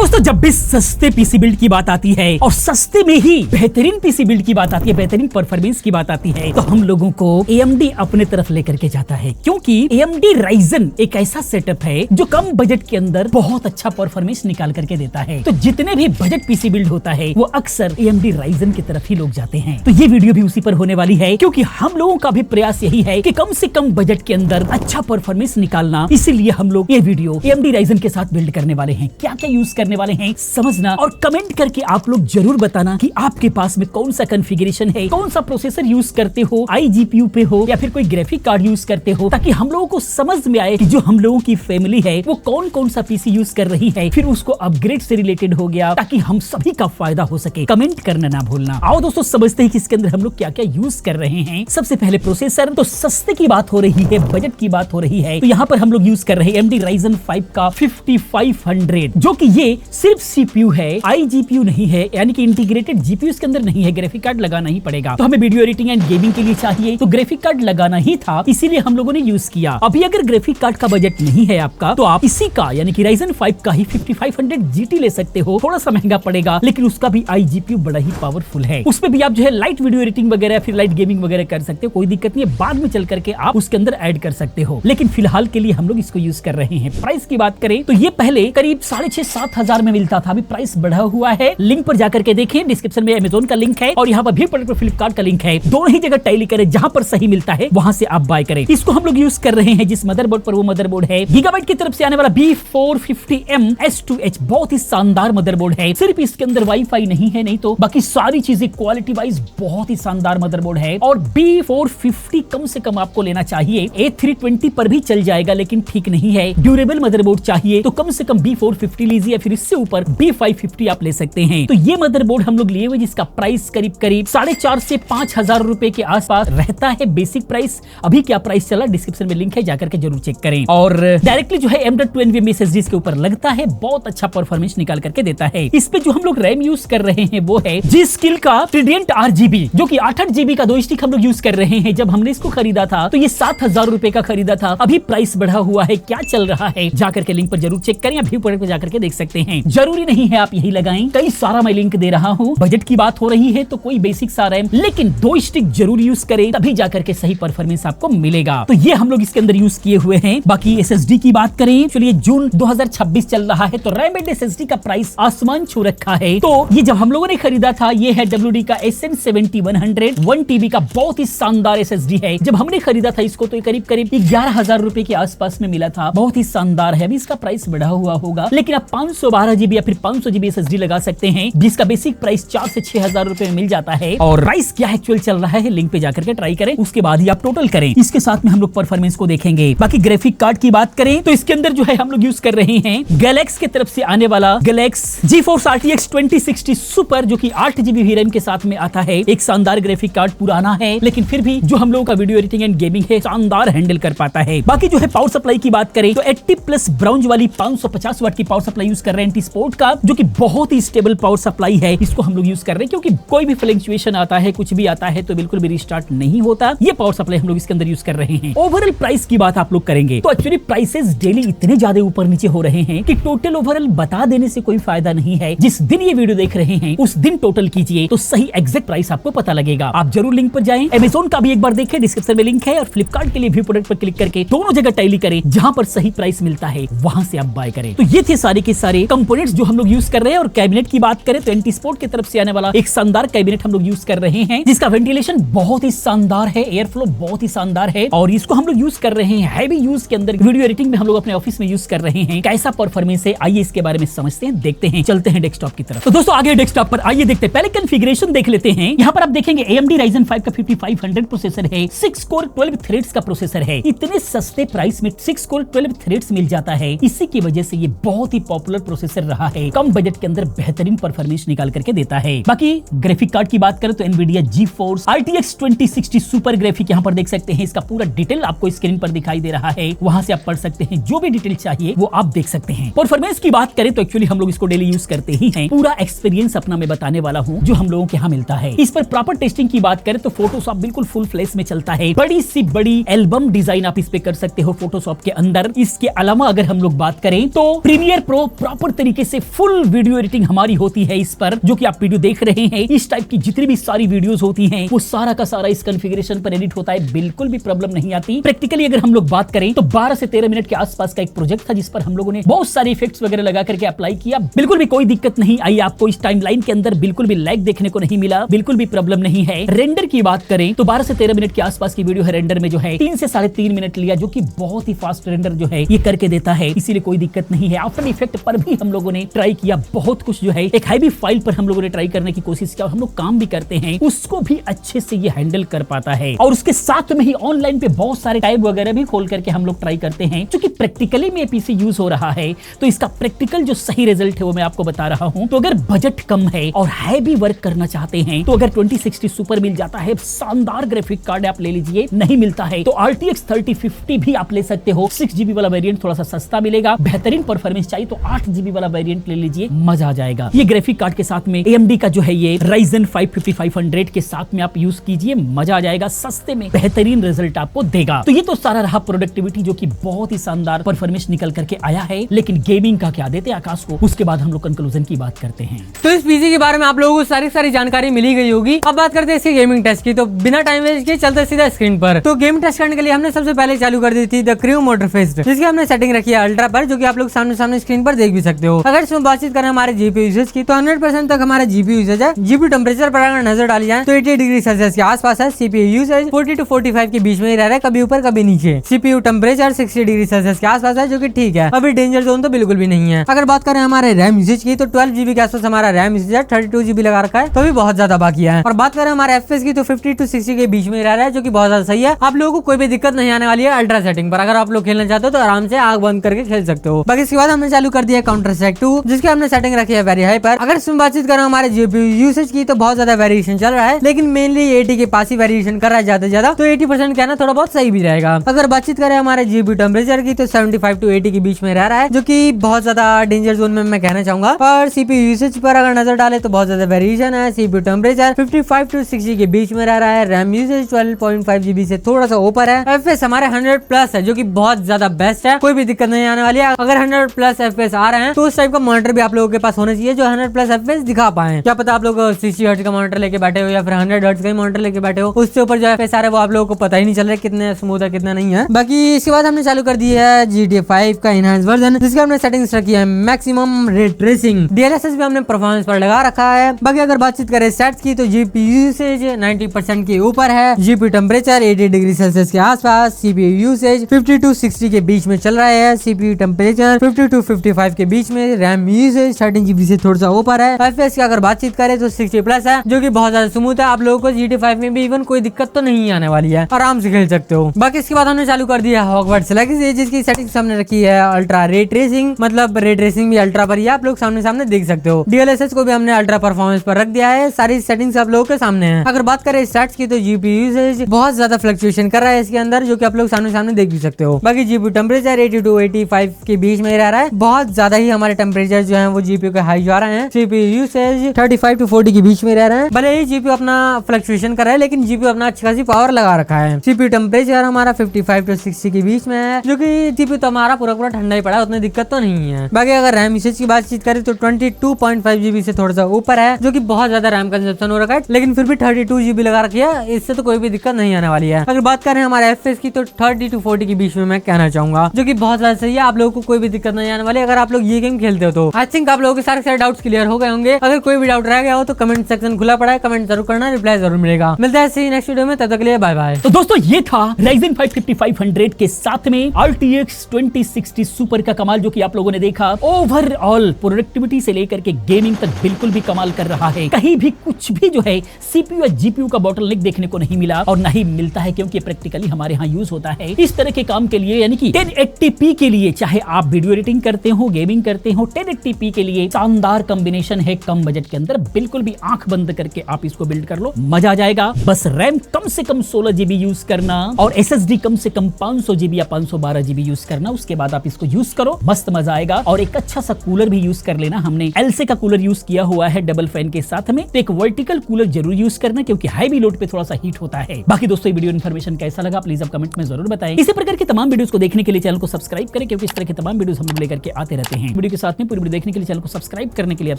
दोस्तों जब भी सस्ते पीसी बिल्ड की बात आती है और सस्ते में ही बेहतरीन पीसी बिल्ड की बात आती है, बेहतरीन परफॉर्मेंस की बात आती है, तो हम लोगों को AMD अपने तरफ लेकर के जाता है, क्योंकि AMD Ryzen एक ऐसा सेटअप है जो कम बजट के अंदर बहुत अच्छा परफॉर्मेंस निकाल करके देता है। तो जितने भी बजट पीसी बिल्ड होता है वो अक्सर AMD Ryzen की तरफ ही लोग जाते हैं। तो ये वीडियो भी उसी पर होने वाली है, क्योंकि हम लोगों का भी प्रयास यही है कि कम से कम बजट के अंदर अच्छा परफॉर्मेंस निकालना। इसीलिए हम लोग ये वीडियो AMD Ryzen के साथ बिल्ड करने वाले हैं। क्या क्या यूज करने वाले हैं समझना, और कमेंट करके आप लोग जरूर बताना कि आपके पास में कौन सा कॉन्फ़िगरेशन है, कौन सा प्रोसेसर यूज करते हो, iGPU पे हो या फिर कोई ग्राफिक कार्ड यूज करते हो, ताकि हम लोगों को समझ में आए कि जो हम लोगों की फैमिली है वो कौन कौन सा पीसी यूज कर रही है, फिर उसको अपग्रेड से रिलेटेड हो गया, ताकि हम सभी का फायदा हो सके। कमेंट करना ना भूलना। आओ दोस्तों समझते हैं कि इसके अंदर हम लोग क्या क्या यूज कर रहे हैं। सबसे पहले प्रोसेसर, तो सस्ते की बात हो रही है, बजट की बात हो रही है, तो यहाँ पर हम लोग यूज कर रहे हैं AMD Ryzen 5 का 5500, जो कि ये सिर्फ CPU है, iGPU नहीं है, यानी कि इंटीग्रेटेड GPU इसके अंदर नहीं है, ग्राफिक कार्ड लगाना ही पड़ेगा। तो हमें वीडियो एडिटिंग एंड गेमिंग के लिए चाहिए तो ग्राफिक कार्ड लगाना ही था, इसीलिए हम लोगों ने यूज किया। अभी अगर ग्राफिक कार्ड का बजट नहीं है आपका, तो आप इसी का यानी कि Ryzen 5 का ही 5500 GT ले सकते हो। थोड़ा सा महंगा पड़ेगा, लेकिन उसका भी iGPU बड़ा ही पावरफुल है। उसमें भी आप जो है लाइट वीडियो एडिटिंग वगैरह फिर लाइट गेमिंग वगैरह कर सकते हो, कोई दिक्कत नहीं है। बाद में चल करके आप उसके अंदर ऐड कर सकते हो, लेकिन फिलहाल के लिए हम लोग इसको यूज कर रहे हैं। प्राइस की बात करें तो ये पहले करीब 6,500-7 हजार में मिलता था, अभी प्राइस बढ़ा हुआ है। लिंक पर जाकर के देखें, डिस्क्रिप्शन में Amazon का लिंक है और यहाँ पर भी फ्लिपकार्ट का लिंक है। दोनों ही जगह टैली करें, जहां पर सही मिलता है वहां से आप बाय करें। इसको हम लोग यूज कर रहे हैं जिस मदरबोर्ड पर, वो मदरबोर्ड है गीगाबाइट की तरफ से आने वाला B450M S2H। बहुत ही शानदार मदरबोर्ड है। सिर्फ इसके अंदर वाईफाई नहीं है, नहीं तो बाकी सारी चीजें क्वालिटी वाइज बहुत ही शानदार मदरबोर्ड है। और B450 कम से कम आपको लेना चाहिए। A320 पर भी चल जाएगा, लेकिन ठीक नहीं है। ड्यूरेबल मदरबोर्ड चाहिए तो कम से कम B450 लीजिए, फिर इससे ऊपर B550 आप ले सकते हैं। तो ये मदरबोर्ड हम लोग लिए हुए, जिसका प्राइस करीब 4,500 से 5,000 रुपए के आसपास रहता है बेसिक प्राइस। अभी क्या प्राइस चला डिस्क्रिप्शन में लिंक है, जाकर के जरूर चेक करें। और डायरेक्टली जो है M.2 NVMe SSD के ऊपर लगता है, बहुत अच्छा परफॉर्मेंस निकाल करके देता है। इस पे जो हम लोग रैम यूज कर रहे हैं वो है G.Skill का Trident RGB, जो कि 8 GB का 2 स्टिक हम लोग यूज कर रहे हैं। जब हमने इसको खरीदा था तो ये 7,000 रुपए का खरीदा था, अभी प्राइस बढ़ा हुआ है। क्या चल रहा है जाकर के लिंक पर जरूर चेक करें, व्यू प्रोडक्ट पर जाकर के देख सकते हैं। जरूरी नहीं है आप यही लगाएं, कई सारा मैं लिंक दे रहा हूं। बजट की बात हो रही है तो कोई बेसिक सा रैम, लेकिन 2 स्टिक जरूर यूज करें, तभी जाकर के सही परफॉर्मेंस आपको मिलेगा। तो ये हम लोग इसके अंदर यूज किए हुए हैं। बाकी SSD की बात करें, चलिए जून 2026 चल रहा है, तो रैम एंड SSD का प्राइस आसमान छू रखा है। तो ये जब हम लोगों ने खरीदा था, ये है WD का SN7100 1 TB का बहुत ही शानदार SSD है। जब हमने खरीदा था इसको तो करीब 11,000 रुपए के आसपास में मिला था, बहुत ही शानदार है। अभी इसका प्राइस बढ़ा हुआ होगा, लेकिन आप 512 GB या फिर 500 GB SSD लगा सकते हैं, जिसका बेसिक प्राइस 4 से 6,000 रुपए में मिल जाता है। और प्राइस क्या एक्चुअल चल रहा है लिंक पे जाकर के ट्राई करें, उसके बाद ही आप टोटल करें। इसके साथ में हम लोग परफॉर्मेंस को देखेंगे। बाकी ग्राफिक कार्ड की बात करें तो इसके अंदर जो है हम लोग यूज कर रहे हैं Galax की तरफ से आने वाला Galax GeForce RTX 2060 सुपर, जो कि 8 GB VRAM के साथ में आता है। एक शानदार ग्राफिक कार्ड, पुराना है, लेकिन फिर भी जो हम लोगों का वीडियो एडिटिंग एंड गेमिंग है शानदार हैंडल कर पाता है। बाकी जो है पावर सप्लाई की बात करें तो 80+ ब्राउन्ज वाली 550 वाट की पावर सप्लाई यूज कर रहे हैं एंटी स्पोर्ट का, जो कि बहुत ही स्टेबल पावर सप्लाई है। इसको हम लोग यूज कर रहे हैं, क्योंकि कोई भी फ्लक्चुएशन आता है, कुछ भी आता है तो बिल्कुल भी रिस्टार्ट नहीं होता। ये पावर सप्लाई हम लोग इसके अंदर यूज कर रहे हैं। ओवरऑल प्राइस की बात आप लोग करेंगे तो एक्चुअली प्राइसेस डेली इतने ज्यादा ऊपर नीचे हो रहे हैं कि टोटल ओवरऑल बता देने से कोई फायदा नहीं है। जिस दिन ये वीडियो देख रहे हैं उस दिन टोटल कीजिए, तो सही एग्जैक्ट प्राइस आपको पता लगेगा। आप जरूर लिंक पर जाएं, Amazon का भी एक बार देखें, डिस्क्रिप्शन में लिंक है, और फ्लिपकार्ट के लिए व्यू प्रोडक्ट पर क्लिक करके दोनों जगह टैली करें, जहां पर सही प्राइस मिलता है वहां से आप बाय करें। तो ये थे सारे के सारे कंपोनेंट्स जो हम लोग यूज कर रहे हैं। और कैबिनेट की बात करें तो एंटी स्पोर्ट की तरफ से आने वाला एक शानदार कैबिनेट हम लोग यूज कर रहे हैं, जिसका वेंटिलेशन बहुत ही शानदार है, एयर फ्लो बहुत ही शानदार है, और इसको हम लोग यूज कर रहे हैं हैवी यूज के अंदर। वीडियो एडिटिंग में हम लोग अपने ऑफिस में यूज कर रहे हैं। कैसा परफॉर्मेंस है आइए इसके बारे में समझते हैं, देखते हैं, चलते हैं डेस्कटॉप की तरफ। तो दोस्तों आगे डेस्कटॉप पर आइए देखते हैं, पहले कॉन्फ़िगरेशन देख लेते हैं। यहाँ पर आप देखेंगे AMD Ryzen 5 का 5500 प्रोसेसर है, 6 कोर 12 थ्रेड्स का प्रोसेसर है। इतने सस्ते प्राइस में 6 कोर 12 थ्रेड्स मिल जाता है, इसी की वजह से ये बहुत ही पॉपुलर प्रोसेसर रहा है। कम बजट के अंदर बेहतरीन परफॉर्मेंस निकाल करके देता है। बाकी ग्राफिक कार्ड की बात करें तो Nvidia GeForce RTX 2060 super graphic यहाँ पर देख सकते हैं। इसका पूरा डिटेल आपको स्क्रीन पर दिखाई दे रहा है, वहां से आप पढ़ सकते हैं, जो भी डिटेल चाहिए वो आप देख सकते हैं। परफॉर्मेंस की बात करें तो एक्चुअली हम लोग इसको डेली यूज करते ही हैं। पूरा एक्सपीरियंस अपना मैं बताने वाला हूँ जो हम लोगों के यहाँ मिलता है। इस पर प्रॉपर टेस्टिंग की बात करें तो फोटोशॉप बिल्कुल फुल फ्लैश में चलता है। बड़ी सी बड़ी एल्बम डिजाइन आप इस पे कर सकते हो फोटोशॉप के अंदर। इसके अलावा अगर हम लोग बात करें तो प्रीमियर प्रो प्रॉपर तरीके से फुल वीडियो एडिटिंग हमारी होती है इस पर, जो कि आप वीडियो देख रहे हैं। इस टाइप की जितनी भी सारी वीडियोस होती हैं वो सारा का सारा इस कॉन्फ़िगरेशन पर एडिट होता है, बिल्कुल भी प्रॉब्लम नहीं आती। प्रैक्टिकली अगर हम लोग बात करें तो 12 से 13 मिनट के आसपास का एक प्रोजेक्ट था जिस पर हम लोगों ने बहुत सारे इफेक्ट्स वगैरह लगा करके अप्लाई किया। बिल्कुल भी कोई दिक्कत नहीं आई आपको इस टाइमलाइन के अंदर, बिल्कुल भी लैग देखने को नहीं मिला, बिल्कुल भी प्रॉब्लम नहीं है। रेंडर की बात करें तो 12 से 13 मिनट के आसपास की वीडियो है। रेंडर में जो है 3 से 3.5 मिनट लिया, जो कि बहुत ही फास्ट रेंडर जो है ये करके देता है, इसीलिए कोई दिक्कत नहीं है। आफ्टर इफेक्ट पर भी हम लोगों ने ट्राई किया, बहुत कुछ जो है एक हैवी फाइल पर हम लोगों ने ट्राई करने की कोशिश किया, और हम लोग काम भी करते हैं उसको भी अच्छे से ये हैंडल कर पाता है। और उसके साथ में ही ऑनलाइन पे बहुत सारे टैब वगैरह भी खोल करके हम लोग ट्राई करते हैं, क्योंकि प्रैक्टिकली में पीसी यूज हो रहा है तो इसका प्रैक्टिकल जो सही रिजल्ट है वो मैं आपको बता रहा हूं। तो अगर बजट कम है और हैवी वर्क करना चाहते हैं तो अगर 2060 सुपर मिल जाता है, शानदार ग्राफिक कार्ड आप ले लीजिए। नहीं मिलता है तो RTX 3050 भी आप ले सकते हो। 6GB वाला वेरिएंट थोड़ा सा सस्ता मिलेगा। बेहतरीन परफॉर्मेंस चाहिए तो 8GB वाला वेरिएंट ले लीजिए, मजा आ जाएगा। ये ग्राफिक कार्ड के साथ में AMD का जो है ये Ryzen 5 5500 के साथ में आप यूज कीजिए, मजा आ जाएगा, सस्ते में बेहतरीन रिजल्ट आपको देगा। तो ये तो सारा रहा प्रोडक्टिविटी, जो कि बहुत ही शानदार परफॉर्मेंस निकल करके आया है। लेकिन गेमिंग का क्या देते हैं आकाश को, उसके बाद हम लोग कंक्लूजन की बात करते हैं। तो इस पीसी के बारे में आप लोगों को सारी जानकारी मिली गई होगी। अब बात करते हैं इसके गेमिंग टेस्ट की। तो बिना टाइम वेस्ट किए चलते सीधा स्क्रीन पर। तो गेम टेस्ट करने के लिए हमने सबसे पहले चालू कर दी थी द क्रू मोटर फेस्ट, जिसकी हमने सेटिंग रखी है अल्ट्रा पर, जो कि आप लोग सामने स्क्रीन पर देख भी सकते हो। अगर इसमें बातचीत करें हमारे जीपीयू यूसेज की तो 100% तक हमारा जीपीयू यूसेज है। जीपीयू टेम्परेचर पर अगर नजर डाली जाए तो 80 डिग्री सेल्सियस के आसपास है। सीपीयू यूसेज 40 to 45 के बीच में ही रह रहा है, कभी ऊपर कभी नीचे। सीपीयू टेम्परेचर 60 डिग्री सेल्सियस के आसपास है, जो कि ठीक है, अभी डेंजर जोन तो बिल्कुल भी नहीं है। अगर बात करें हमारे रैम यूसेज की तो 12GB के आसपास हमारा रैम यूसेज है, 32GB लगा रखा है, तो भी बहुत ज्यादा बाकी है। और बात करें हमारे FPS की तो 50 to 60 के बीच में रह रहा है, जो कि बहुत ज्यादा सही है। आप लोगों को कोई भी दिक्कत नहीं आने वाली है अल्ट्रा सेटिंग पर। अगर आप लोग खेलना चाहते हो तो आराम से आंख बंद करके खेल सकते हो। बाकी इसके बाद हमने चालू कर दिया काउंटर स्ट्राइक 2, जिसकी हमने सेटिंग रखी है वेरी हाई पर। अगर इसमें बातचीत करें हमारे जीपीयू यूसेज की तो बहुत ज्यादा वेरिएशन चल रहा है, लेकिन मेनली 80 के पास ही वेरिएशन कर रहा है ज्यादा, तो 80% क्या ना थोड़ा बहुत सही भी रहेगा। अगर बातचीत करें हमारे जीपीयू टेम्परेचर की तो 75 to 80 के बीच में रह रहा है, जो कि बहुत ज्यादा डेंजर जोन में मैं कहना चाहूंगा। और सीपीयू यूसेज पर अगर नजर डाले तो बहुत ज्यादा वेरिएशन है। सीपीयू टेम्परेचर 55 to 60 के बीच में रह रहा है। रैम यूसेज 12.5GB से थोड़ा सा ऊपर है। FPS हमारे 100+ है, जो कि बहुत ज्यादा बेस्ट है, कोई भी दिक्कत नहीं आने वाली है। अगर 100+ FPS आ रहे हैं तो उस टाइप का मॉनिटर भी आप लोगों के पास होना चाहिए जो 100+ FPS दिखा पाए। क्या पता आप लोग 60 हर्ट्ज का मॉनिटर लेके बैठे हो या फिर 100 हर्ट्ज का मॉनिटर लेके बैठे हो, उससे ऊपर जो FPS आ रहा है वो आप लोगों को पता ही नहीं चल रहा है कितने स्मूथ है कितना नहीं है। बाकी इसके बाद हमने चालू कर दी है GTA 5 का इनहांस वर्जन, जिसके हमने सेटिंग्स रखी है मैक्सिमम रे ट्रेसिंग। DLSS भी हमने परफॉर्मेंस पर लगा रखा है। बाकी अगर बातचीत करें स्टैट्स की तो जीपीयू यूसेज 90% के ऊपर है। जीपीयू टेम्परेचर 80 डिग्री सेल्सियस के आसपास। सीपीयू यूसेज 50 to 60 के बीच में चल रहा है। सीपीयू टेम्परेचर 50 to 55 के बीच में। रैम यूसेज 13GB से थोड़ा सा ऊपर है। FPS की अगर बातचीत करें तो 60+ है, जो कि बहुत ज्यादा स्मूथ है। आप लोगों को GTA 5 में भी इवन कोई दिक्कत तो नहीं आने वाली है, आराम से खेल सकते हो। बाकी इसके बाद हमने चालू कर दिया हॉगवर्ट्स लेगेसी, जिसकी सेटिंग्स हमने रखी है अल्ट्रा रे ट्रेसिंग, मतलब रे ट्रेसिंग भी अल्ट्रा पर ही आप लोग सामने देख सकते हो। DLSS को भी हमने अल्ट्रा परफॉर्मेंस पर रख दिया है। सारी सेटिंग्स आप लोगों के सामने है। अगर बात करें स्टैट्स की तो जीपीयू यूसेज बहुत ज्यादा फ्लक्चुएशन कर रहा है इसके अंदर, जो कि आप लोग सामने देख भी सकते हो। बाकी जीपीयू टेम्परेचर 80 to 85 के बीच में रह रहा है। बहुत ज्यादा ही हमारे टेम्परेचर जो है वो जीपीयू के हाई जा रहे हैं। सीपीयू यूसेज 35 to 40 के बीच में रह रहे हैं। भले ही जीपीयू अपना फ्लक्चुएशन कर रहा है, लेकिन जीपीयू अपना अच्छी खासी पावर लगा रखा है। सीपीयू टेम्परेचर हमारा 55 to 60 के बीच में है, जो कि जीपीयू तो हमारा पूरा ठंडा ही पड़ा है, उतनी दिक्कत तो नहीं है। बाकी अगर रैम यूसेज की बातचीत करें तो 22.5GB से थोड़ा सा ऊपर है, जो कि बहुत ज्यादा रैम कंजप्शन हो रखा है, लेकिन फिर भी 32GB लगा रखी है, इससे तो कोई भी दिक्कत नहीं आने वाली है। अगर बात करें हमारे FPS की तो 30 to 40 के बीच में मैं कहना चाहूंगा, जो कि बहुत ज्यादा सही है। आप लोगों को कोई भी दिक्कत नहीं आने वाली अगर आप लोग ये गेम खेलते हो तो। आई थिंक आप लोगों के सारे डाउट्स क्लियर हो गए होंगे। अगर कोई भी डाउट रह गया हो तो कमेंट सेक्शन खुला पड़ा है, कमेंट जरूर करना, रिप्लाई जरूर मिलेगा। मिलता है नेक्स्ट वीडियो में, तब तक के लिए बाय बाय। तो दोस्तों ये था Ryzen 5 5500 के साथ में RTX 2060 सुपर का कमाल, जो कि आप लोगों ने देखा। ओवरऑल प्रोडक्टिविटी से लेकर के गेमिंग तक बिल्कुल भी कमाल कर रहा है। कहीं भी कुछ भी जो है CPU या GPU का बॉटलनेक देखने को नहीं मिला और नहीं मिलता है, क्योंकि प्रैक्टिकली हमारे यहाँ यूज होता है इस तरह के काम के लिए, यानी कि 1080p के लिए। चाहे आप वीडियो एडिटिंग करते हो, गेमिंग करते हो, 1080p के लिए शानदार कॉम्बिनेशन है। कम बजट के अंदर बिल्कुल भी आंख बंद करके आप इसको बिल्ड कर लो, मजा आ जाएगा। बस रैम कम से कम 16GB यूज करना और SSD कम से कम 500GB या 512GB यूज करना। उसके बाद आप इसको यूज करो, मस्त मजा आएगा। और एक अच्छा सा कूलर भी यूज कर लेना। हमने एलसे का कूलर यूज किया हुआ है डबल फैन के साथ में, तो एक वर्टिकल कूलर जरूर यूज करना, क्योंकि हाई लोड पे थोड़ा सा हीट होता है। बाकी दोस्तों ये वीडियो इन्फॉर्मेशन कैसा लगा प्लीज आप कमेंट में जरूर बताएं। इसी प्रकार की तमाम वीडियोस को देखने के लिए चैनल को सब्सक्राइब करें, क्योंकि इस तरह के तमाम वीडियोस हम लेकर के आते रहते हैं। वीडियो के साथ में पूरी वीडियो देखने के लिए, चैनल को सब्सक्राइब करने के लिए आप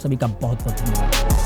सभी का बहुत बहुत धन्यवाद।